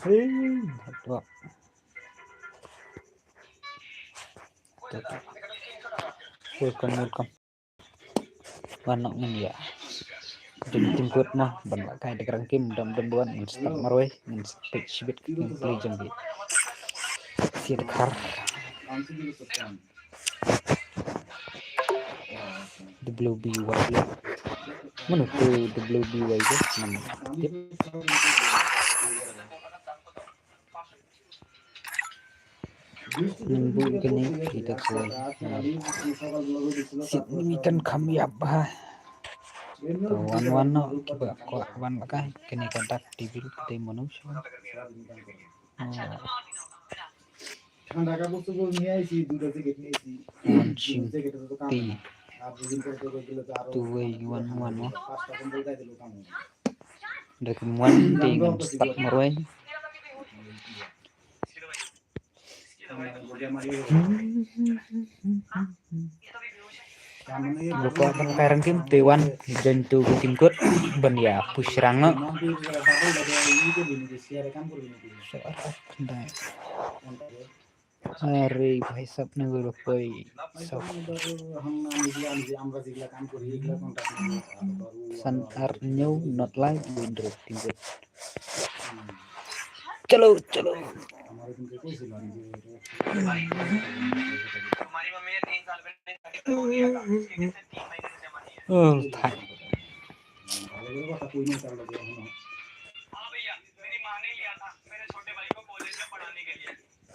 Tuh, welcome. Warna ya. Jadi tingkut mah ban kayak di kerangkim dam buan start marway speed shibit play jenggi. Si dekar. WBY. Mana tuh WBY itu? Nimbu kini kita tuh. Signifikan kami apa? Wan kiba ko wan makai kini kontak dibil kita manusia. ঠান্ডা কাপড় চোপড় নিয়ে আইছি দুটো জ্যাকেট নিয়েছি টি tuwe wan dek muan dengan start marway lupa kan kairan kim tewan jantu tingkut ban ya push ranga अरे भाई सब ने बोलो कोई सब sun are new not like window tinggal चलो oh था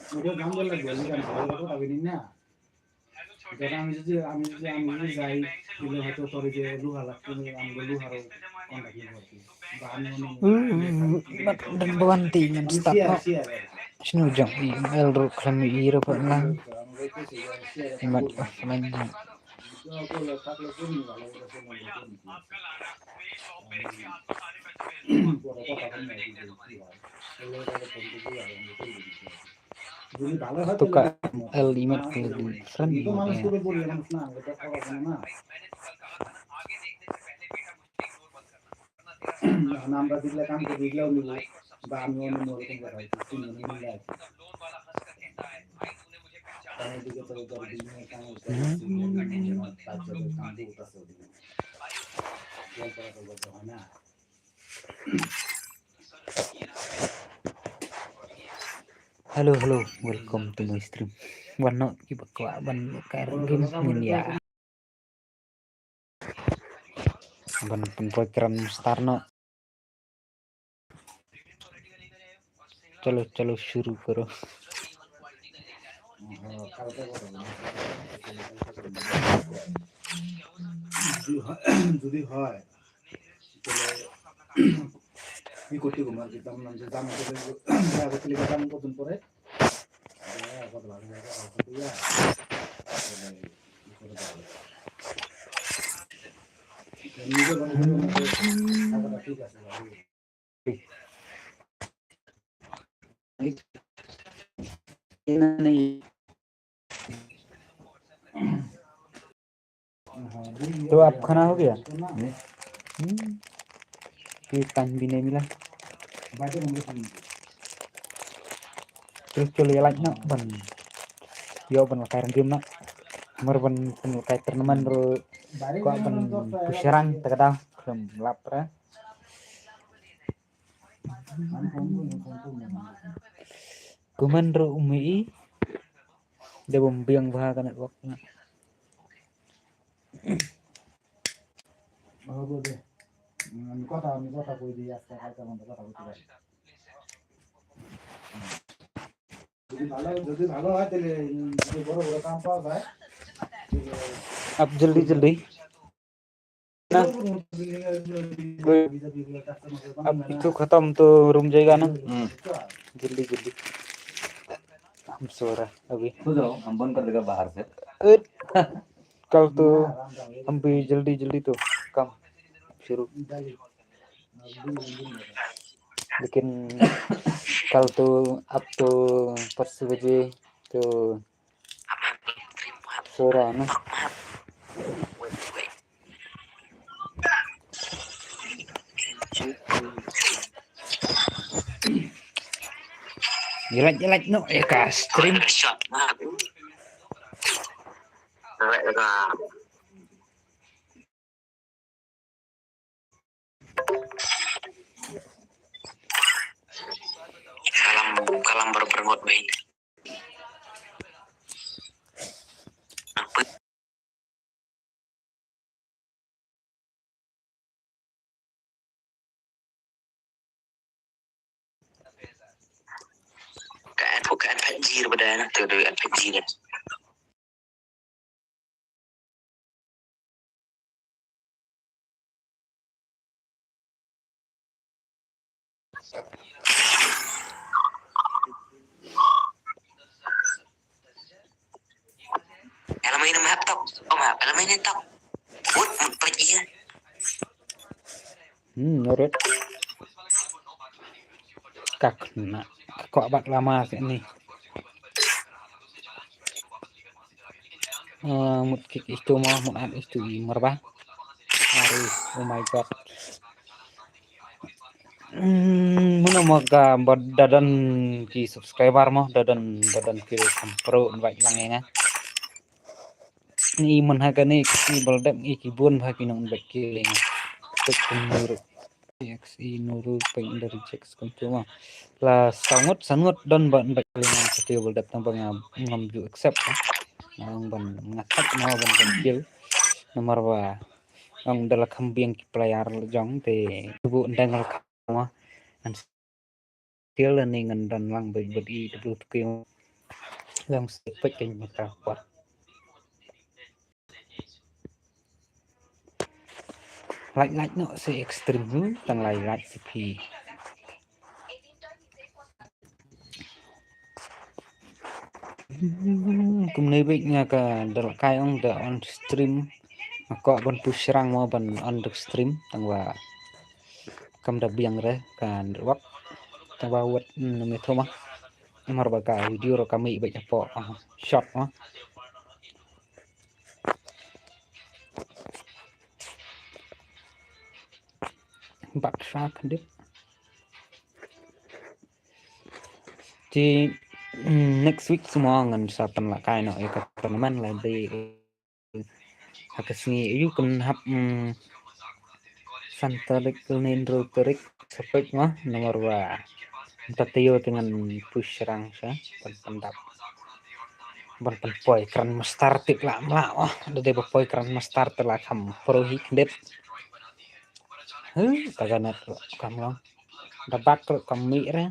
मुझे गांव लग गया निकाल तो अभी नहीं ना जब আমি যদি যাই দিলে হয়তো তোরে যে লুহা লাগতো আমি লুহার কন্টাক্ট করছি বা আমি dan banti men start sinu jam elro klam iro pa lang mat main tuka el limit ke friend আমরা দিলে কাম করে দিলেও নিব বা আমি অন্য রকম কথা হইছে তিনজন মিলে আমি দিকে তো দর দিন কাম করতে তারপরে কাম করতেছে ওদিকে জল করা তো হয় না Halo, welcome to my stream. Warna kibakwa ban kair game ya. Ban pemrograman starno. चलो शुरू करो যদি হয় কি করতে গো মার দিতাম না যে জামা করে জামা কতদিন পরে কত ভালো লাগে নিজে বানাবো ঠিক আছে तो आप खाना हो गया फिर टाइम भी नहीं मिला चलो ya like nak ban yo ban kayak game nak merban pen kayak teman ro ko ban puserang takadang kelem lapra kuman ro umi de bombiang bah kan network na আমি কথা কই দিই আজকে কালকে মধ্যে কথা বলতে পারি যদি ভালো হয় তাহলে যদি বড় কাম পাওয়া যায় अब जल्दी ना अब itu खत्म तो रूम जाएगा ना जल्दी हम सो रहा अभी हम बंद कर देगा बाहर से कल तो हम भी जल्दी तो काम शुरू लेकिन कल तो अब तो 5 बजे तो सो रहा ना Jelek-jelek no ka stream. Kalam berbengot baik. Bukan banjir pada tu dari banjir. Alam ini map top, alam ini top. Buat pergi ya. Nurut. Kakna. Kok abad lama ini. Mut kick itu mau mut ad itu merba. Oh my god. Muna maga dadan ki subscriber mo dadan ki pro invite lang nga. Ni man ha kani ki baldam ki bun ha ki nong back killing. Nuru XI nuru pain dari checks kontrol la sangut dan ban back killing setiap baldam tambang ngam ju accept ang ban ngatak mo ban kill nomor wa ang dala kambing ki player jong te bu ndangal mo and still learning and dan lang bagi the blue skill lang sepek kay mata pa like no say extreme tang like CP kumne big nga ka dal kay on the on stream ko ban push rang mo ban on the stream tang wa kam da biang re kan wak tang wa wat me thoma mar ba ka video ro kami ba po shot mo bak shark dit di next week semua ngan sapan la kai no ka teman la di hakasni you kan hap santalik nendro terik sepek mah nomor wa tatiyo dengan push rang sa pendap ban poi kran mastar tik la wah de poi kran mastar telah kam pro hik det kaganat kam long dapat kami re